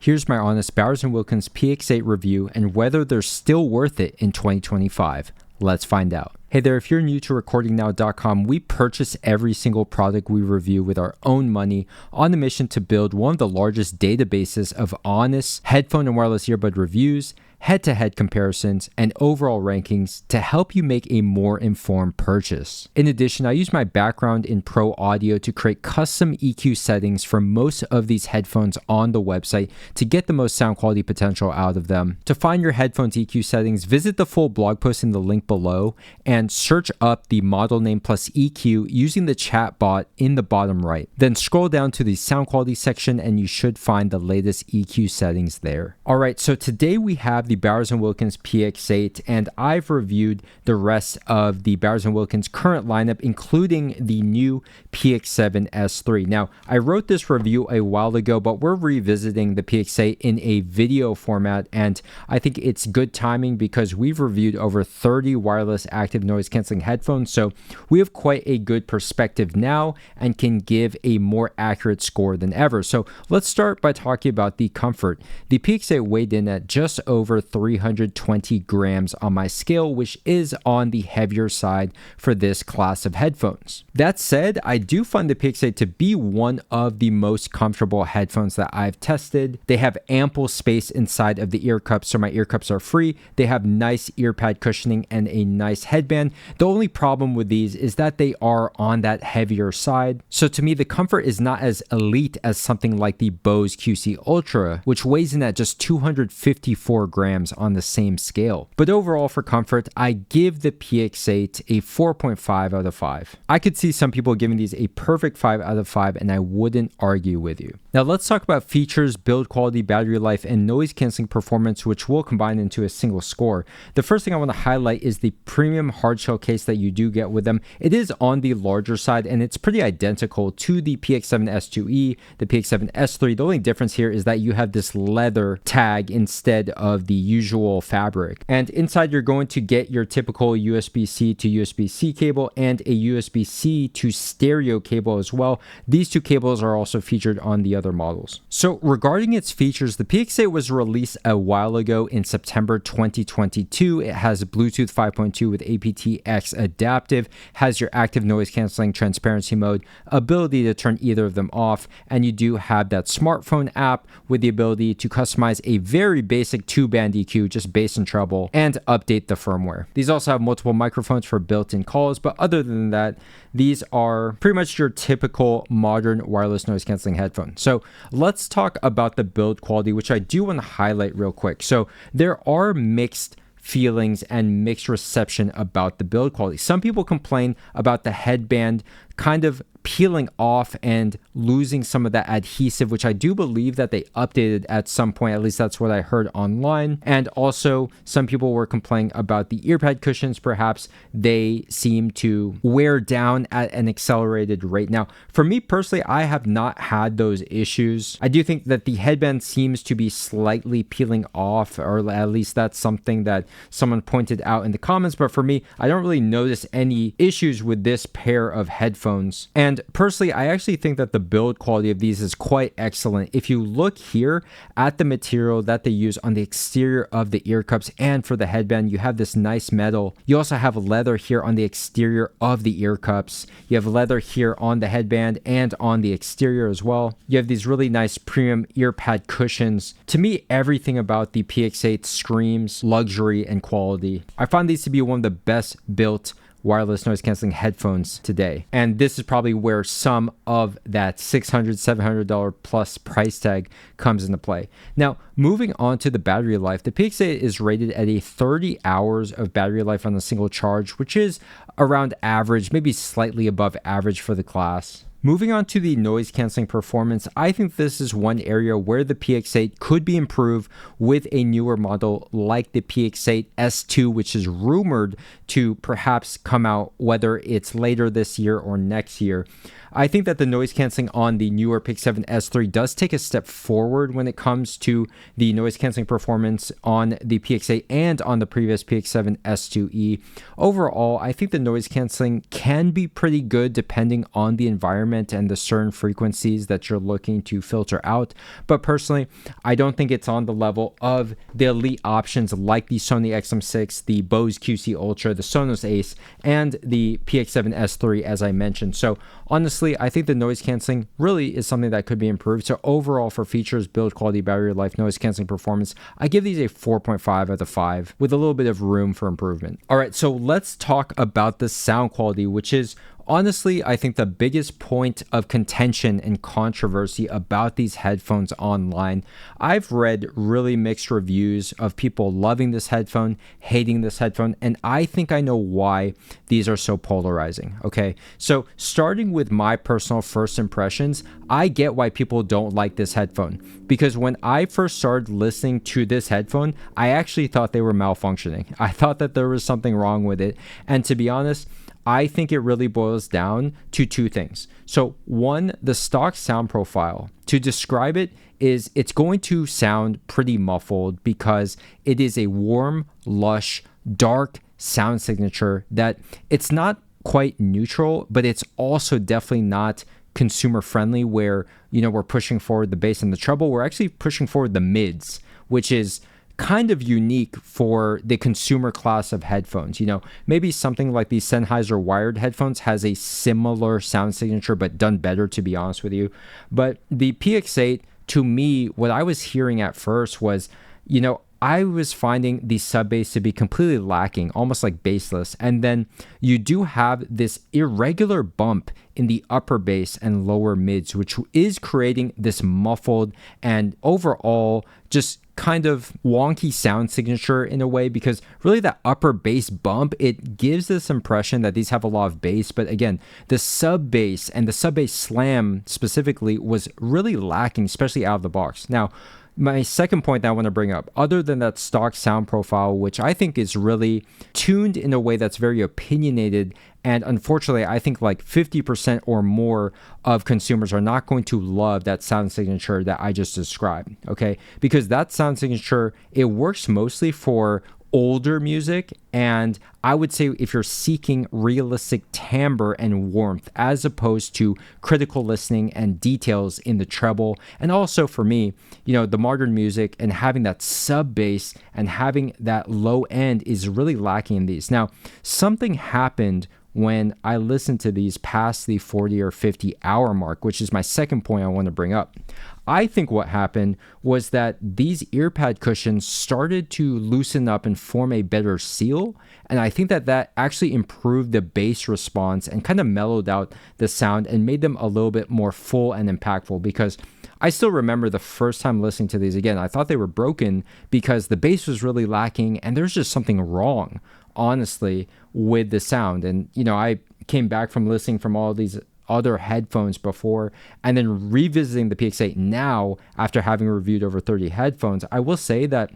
Here's my honest Bowers Wilkins Px8 review and whether they're still worth it in 2025. Let's find out. Hey there, if you're new to recordingnow.com, we purchase every single product we review with our own money on a mission to build one of the largest databases of honest headphone and wireless earbud reviews, head-to-head comparisons, and overall rankings to help you make a more informed purchase. In addition, I use my background in pro audio to create custom EQ settings for most of these headphones on the website to get the most sound quality potential out of them. To find your headphones EQ settings, visit the full blog post in the link below and search up the model name plus EQ using the chat bot in the bottom right. Then scroll down to the sound quality section and you should find the latest EQ settings there. Alright, so today we have the Bowers Wilkins Px8, and I've reviewed the rest of the Bowers Wilkins current lineup, including the new Px7 S3. Now, I wrote this review a while ago, but we're revisiting the Px8 in a video format, and I think it's good timing because we've reviewed over 30 wireless active noise canceling headphones, so we have quite a good perspective now and can give a more accurate score than ever. So let's start by talking about the comfort. The Px8 weighed in at just over 320 grams on my scale, which is on the heavier side for this class of headphones. That said, I do find the Px8 to be one of the most comfortable headphones that I've tested. They have ample space inside of the ear cups, so my ear cups are free. They have nice ear pad cushioning and a nice headband. The only problem with these is that they are on that heavier side. So to me, the comfort is not as elite as something like the Bose QC Ultra, which weighs in at just 254 grams on the same scale. But overall for comfort, I give the Px8 a 4.5 out of 5. I could see some people giving these a perfect 5 out of 5 and I wouldn't argue with you. Now let's talk about features, build quality, battery life, and noise canceling performance, which we'll combine into a single score. The first thing I want to highlight is the premium hardshell case that you do get with them. It is on the larger side and it's pretty identical to the Px7 S2e, the Px7 S3. The only difference here is that you have this leather tag instead of the usual fabric. And inside you're going to get your typical USB-C to USB-C cable and a USB-C to stereo cable as well. These two cables are also featured on the other models. So regarding its features, the Px8 was released a while ago in September 2022. It has Bluetooth 5.2 with aptX adaptive, has your active noise canceling transparency mode, ability to turn either of them off, and you do have that smartphone app with the ability to customize a very basic 2-band EQ, just bass and treble, and update the firmware. These also have multiple microphones for built-in calls, but other than that, these are pretty much your typical modern wireless noise canceling headphone. So let's talk about the build quality, which I do want to highlight real quick. So there are mixed feelings and mixed reception about the build quality. Some people complain about the headband kind of peeling off and losing some of that adhesive, which I do believe that they updated at some point. At least that's what I heard online. And also some people were complaining about the earpad cushions. Perhaps they seem to wear down at an accelerated rate. Now, for me personally, I have not had those issues. I do think that the headband seems to be slightly peeling off, or at least that's something that someone pointed out in the comments. But for me, I don't really notice any issues with this pair of headphones. And personally, I actually think that the build quality of these is quite excellent. If you look here at the material that they use on the exterior of the ear cups and for the headband, you have this nice metal. You also have leather here on the exterior of the ear cups. You have leather here on the headband and on the exterior as well. You have these really nice premium ear pad cushions. To me, everything about the Px8 screams luxury and quality. I find these to be one of the best built wireless noise canceling headphones today. And this is probably where some of that $600, $700 plus price tag comes into play. Now, moving on to the battery life, the Px8 is rated at a 30 hours of battery life on a single charge, which is around average, maybe slightly above average for the class. Moving on to the noise canceling performance, I think this is one area where the Px8 could be improved with a newer model like the Px8 S2, which is rumored to perhaps come out whether it's later this year or next year. I think that the noise canceling on the newer Px7 S3 does take a step forward when it comes to the noise canceling performance on the Px8 and on the previous Px7 S2e. Overall, I think the noise canceling can be pretty good depending on the environment. environment and the certain frequencies that you're looking to filter out. But personally, I don't think it's on the level of the elite options like the Sony XM6, the Bose QC Ultra, the Sonos Ace, and the Px7 S3, as I mentioned. So honestly, I think the noise canceling really is something that could be improved. So overall, for features, build quality, battery life, noise canceling performance, I give these a 4.5 out of 5 with a little bit of room for improvement. All right, so let's talk about the sound quality, which is honestly, I think the biggest point of contention and controversy about these headphones online. I've read really mixed reviews of people loving this headphone, hating this headphone, and I think I know why these are so polarizing. Okay, so starting with my personal first impressions, I get why people don't like this headphone, because when I first started listening to this headphone, I actually thought they were malfunctioning. I thought that there was something wrong with it, and to be honest, I think it really boils down to two things. So one, the stock sound profile. To describe it is it's going to sound pretty muffled because it is a warm, lush, dark sound signature that it's not quite neutral, but it's also definitely not consumer friendly where, you know, we're pushing forward the bass and the treble. We're actually pushing forward the mids, which is kind of unique for the consumer class of headphones. You know, maybe something like the Sennheiser wired headphones has a similar sound signature, but done better, to be honest with you. But the Px8, to me, what I was hearing at first was, you know, I was finding the sub bass to be completely lacking, almost like bassless. And then you do have this irregular bump in the upper bass and lower mids, which is creating this muffled and overall just kind of wonky sound signature in a way, because really that upper bass bump, it gives this impression that these have a lot of bass, but again, the sub bass and the sub bass slam specifically was really lacking, especially out of the box. Now, my second point that I want to bring up, other than that stock sound profile, which I think is really tuned in a way that's very opinionated, and unfortunately, I think like 50% or more of consumers are not going to love that sound signature that I just described, okay? Because that sound signature, it works mostly for older music, and I would say if you're seeking realistic timbre and warmth as opposed to critical listening and details in the treble, and also for me, you know, the modern music and having that sub bass and having that low end is really lacking in these. Now, something happened when I listened to these past the 40 or 50 hour mark, which is my second point I want to bring up. I think what happened was that these earpad cushions started to loosen up and form a better seal. And I think that that actually improved the bass response and kind of mellowed out the sound and made them a little bit more full and impactful, because I still remember the first time listening to these, again, I thought they were broken because the bass was really lacking and there's just something wrong, honestly, with the sound. And, you know, I came back from listening from all these other headphones before and then revisiting the Px8 now after having reviewed over 30 headphones. I will say that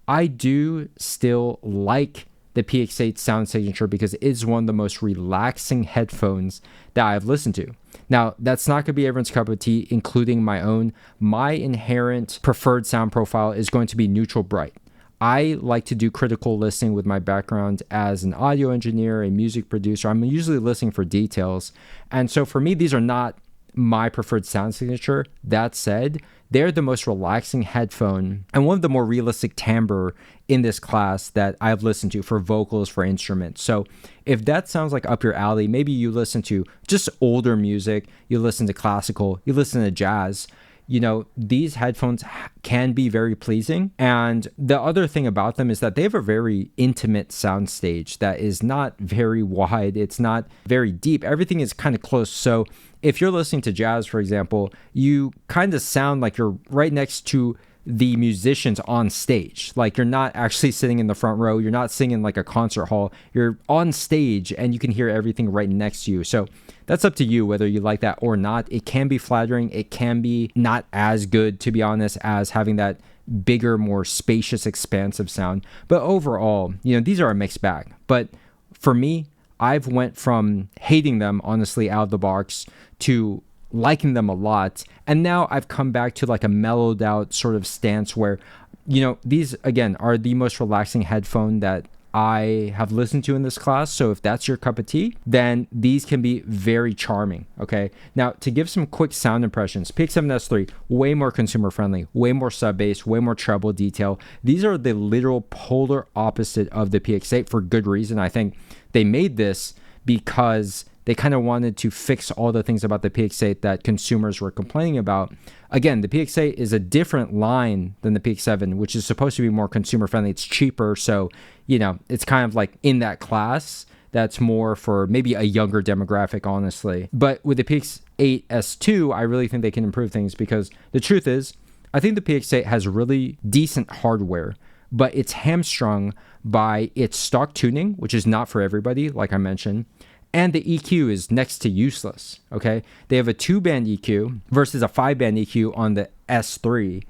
I do still like the Px8 sound signature because it is one of the most relaxing headphones that I've listened to. Now, that's not going to be everyone's cup of tea, including my own. My inherent preferred sound profile is going to be neutral bright. I like to do critical listening with my background as an audio engineer, a music producer. I'm usually listening for details. And so for me, these are not my preferred sound signature. That said, they're the most relaxing headphone and one of the more realistic timbre in this class that I've listened to for vocals, for instruments. So if that sounds like up your alley, maybe you listen to just older music, you listen to classical, you listen to jazz, you know, these headphones can be very pleasing. And the other thing about them is that they have a very intimate sound stage that is not very wide. It's not very deep. Everything is kind of close. So if you're listening to jazz, for example, you kind of sound like you're right next to the musicians on stage. Like you're not actually sitting in the front row. You're not singing like a concert hall. You're on stage and you can hear everything right next to you. So that's up to you whether you like that or not. It can be flattering. It can be not as good, to be honest, as having that bigger, more spacious, expansive sound. But overall, you know, these are a mixed bag. But for me, I've went from hating them, honestly, out of the box to liking them a lot. And now I've come back to like a mellowed out sort of stance where, you know, these again are the most relaxing headphone that I have listened to in this class. So if that's your cup of tea, then these can be very charming. Okay. Now, to give some quick sound impressions, Px7 S3, way more consumer friendly, way more sub bass, way more treble detail. These are the literal polar opposite of the Px8 for good reason. I think they made this because they kind of wanted to fix all the things about the Px8 that consumers were complaining about. Again, the Px8 is a different line than the Px7, which is supposed to be more consumer friendly. It's cheaper. So, you know, it's kind of like in that class that's more for maybe a younger demographic, honestly. But with the Px8 S2, I really think they can improve things because the truth is, I think the Px8 has really decent hardware, but it's hamstrung by its stock tuning, which is not for everybody, like I mentioned. And the EQ is next to useless, okay? They have a 2-band EQ versus a 5-band EQ on the S3.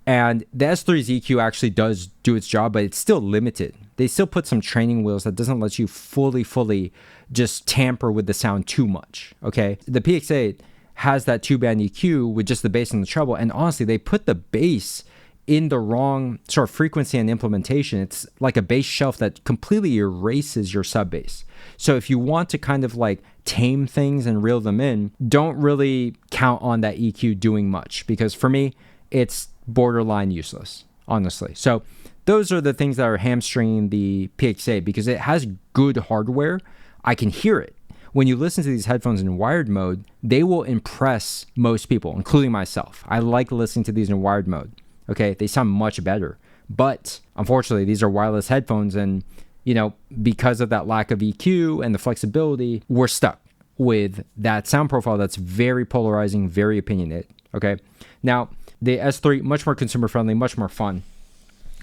And the S3's EQ actually does do its job, but it's still limited. They still put some training wheels that doesn't let you fully just tamper with the sound too much, okay? The Px8 has that 2-band EQ with just the bass and the treble. And honestly, they put the bass in the wrong sort of frequency and implementation. It's like a bass shelf that completely erases your sub bass. So if you want to kind of like tame things and reel them in, don't really count on that EQ doing much, because for me, it's borderline useless, honestly. So those are the things that are hamstringing the Px8 because it has good hardware. I can hear it. When you listen to these headphones in wired mode, they will impress most people, including myself. I like listening to these in wired mode. Okay, they sound much better. But unfortunately, these are wireless headphones, and you know, because of that lack of EQ and the flexibility, we're stuck with that sound profile that's very polarizing, very opinionated. Okay, now the S3, much more consumer friendly, much more fun.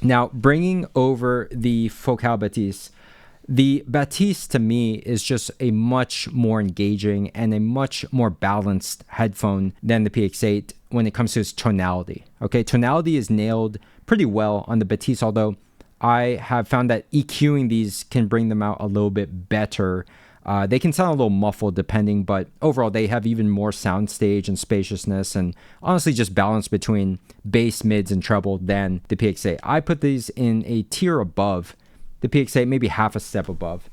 Now, bringing over the Focal Bathys, the Bathys to me is just a much more engaging and a much more balanced headphone than the Px8 when it comes to its tonality. Okay, tonality is nailed pretty well on the Bathys, although I have found that EQing these can bring them out a little bit better. They can sound a little muffled depending, but overall they have even more soundstage and spaciousness and honestly just balance between bass, mids, and treble than the Px8. I put these in a tier above the Px8, maybe half a step above.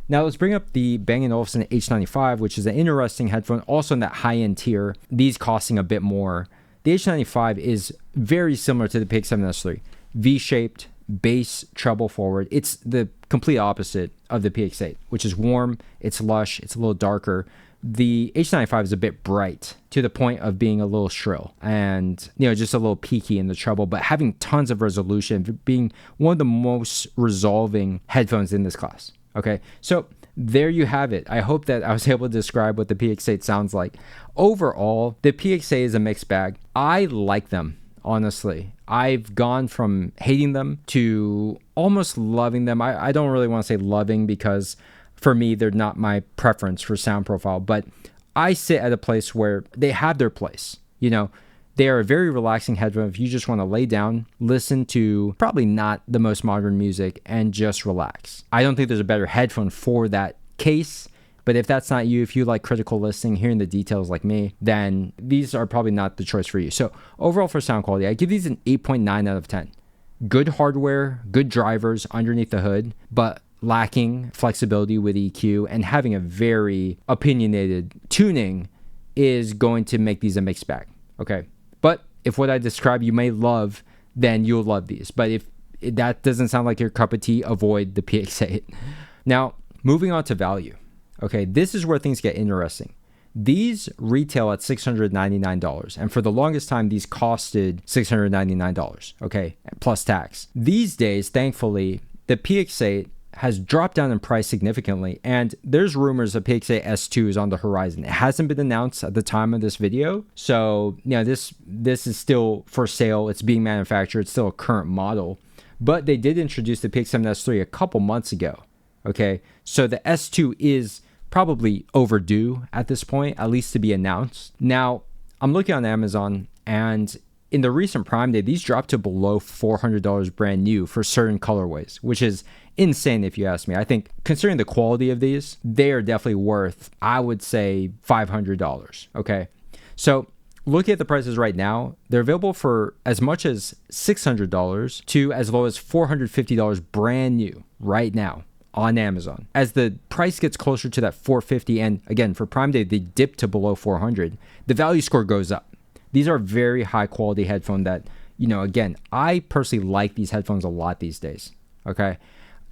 Now let's bring up the Bang & Olufsen H95, which is an interesting headphone, also in that high-end tier, these costing a bit more. The H95 is very similar to the Px7 S3. V-shaped, bass, treble forward. It's the complete opposite of the Px8, which is warm, it's lush, it's a little darker. The H95 is a bit bright to the point of being a little shrill and, you know, just a little peaky in the treble, but having tons of resolution, being one of the most resolving headphones in this class. Okay, so there you have it. I hope that I was able to describe what the Px8 sounds like. Overall, the Px8 is a mixed bag. I like them, honestly. I've gone from hating them to almost loving them. I don't really want to say loving because for me, they're not my preference for sound profile, but I sit at a place where they have their place. You know, they are a very relaxing headphone if you just want to lay down, listen to probably not the most modern music, and just relax. I don't think there's a better headphone for that case, but if that's not you, if you like critical listening, hearing the details like me, then these are probably not the choice for you. So overall for sound quality, I give these an 8.9 out of 10. Good hardware, good drivers underneath the hood, but lacking flexibility with EQ and having a very opinionated tuning is going to make these a mixed bag. Okay. But if what I describe you may love, then you'll love these. But if that doesn't sound like your cup of tea, avoid the Px8. Now, moving on to value. Okay, this is where things get interesting. These retail at $699, and for the longest time, these costed $699, okay, plus tax. These days, thankfully, the Px8 has dropped down in price significantly, and there's rumors that Px8 S2 is on the horizon. It hasn't been announced at the time of this video, so you know, this is still for sale. It's being manufactured. It's still a current model, but they did introduce the Px7 S3 a couple months ago. Okay, so the S2 is probably overdue at this point, at least to be announced. Now, I'm looking on Amazon, and in the recent Prime Day, these dropped to below $400 brand new for certain colorways, which is insane if you ask me. I think considering the quality of these, they are definitely worth, I would say, $500. Okay, so looking at the prices right now, they're available for as much as $600 to as low as $450 brand new right now on Amazon. As the price gets closer to that $450, and again, for Prime Day, they dip to below $400, the value score goes up. These are very high quality headphones that, again, I personally like these headphones a lot these days, okay?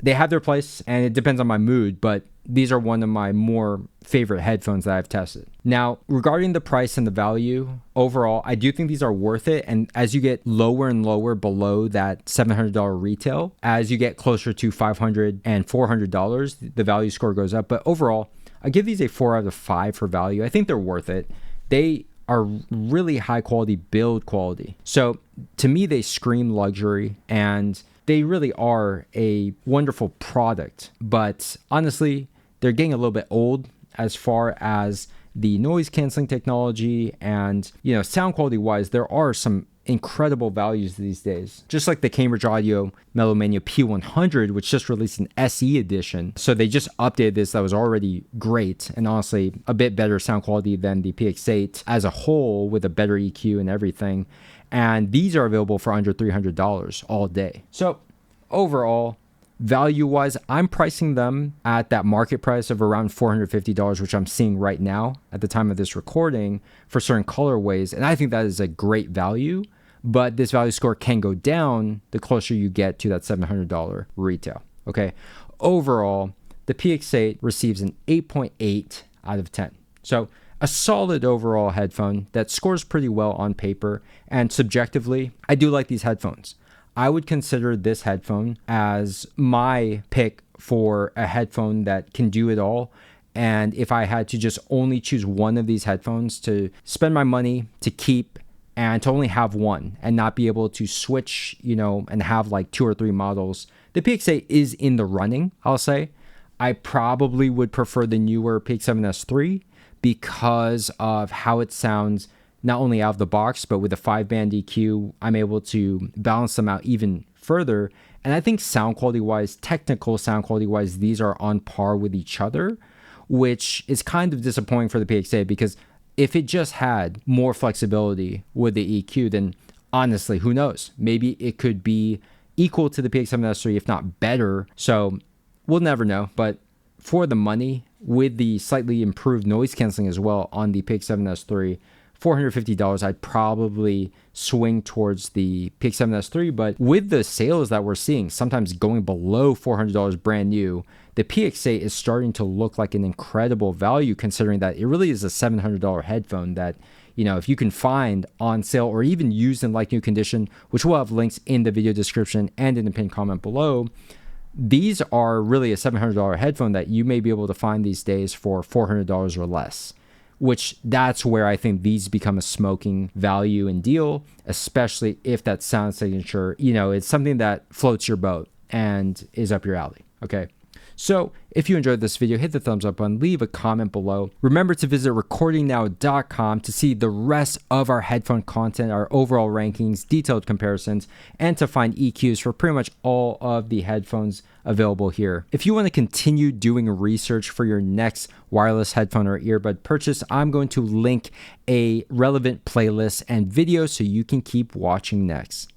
They have their place, and it depends on my mood, but these are one of my more favorite headphones that I've tested. Now, regarding the price and the value, overall, I do think these are worth it. And as you get lower and lower below that $700 retail, as you get closer to $500 and $400, the value score goes up. But overall, I give these a 4 out of 5 for value. I think they're worth it. They are really high quality build quality. So to me, they scream luxury, and they really are a wonderful product. But honestly, they're getting a little bit old as far as the noise canceling technology, and sound quality wise, there are some incredible values these days. Just like the Cambridge Audio Melomania P100, which just released an SE edition. So they just updated this that was already great, and honestly a bit better sound quality than the Px8 as a whole, with a better EQ and everything. And these are available for under $300 all day. So overall, value-wise, I'm pricing them at that market price of around $450, which I'm seeing right now at the time of this recording for certain colorways. And I think that is a great value, but this value score can go down the closer you get to that $700 retail, okay? Overall, the Px8 receives an 8.8 out of 10. So a solid overall headphone that scores pretty well on paper, and subjectively, I do like these headphones. I would consider this headphone as my pick for a headphone that can do it all. And if I had to just only choose one of these headphones to spend my money to keep and to only have one and not be able to switch, and have like 2 or 3 models, the Px8 is in the running, I'll say. I probably would prefer the newer Px7 S3 because of how it sounds, not only out of the box, but with a 5-band EQ, I'm able to balance them out even further. And I think sound quality wise, technical sound quality wise, these are on par with each other, which is kind of disappointing for the Px8, because if it just had more flexibility with the EQ, then honestly, who knows? Maybe it could be equal to the Px7 S3, if not better. So we'll never know. But for the money, with the slightly improved noise canceling as well on the Px7 S3, $450, I'd probably swing towards the Px7 S3. But with the sales that we're seeing, sometimes going below $400 brand new, the Px8 is starting to look like an incredible value, considering that it really is a $700 headphone that, if you can find on sale or even used in like new condition, which we'll have links in the video description and in the pinned comment below, these are really a $700 headphone that you may be able to find these days for $400 or less. Which that's where I think these become a smoking value and deal, especially if that sound signature, it's something that floats your boat and is up your alley, okay? So if you enjoyed this video, hit the thumbs up button, leave a comment below. Remember to visit recordingnow.com to see the rest of our headphone content, our overall rankings, detailed comparisons, and to find EQs for pretty much all of the headphones available here. If you want to continue doing research for your next wireless headphone or earbud purchase, I'm going to link a relevant playlist and video so you can keep watching next.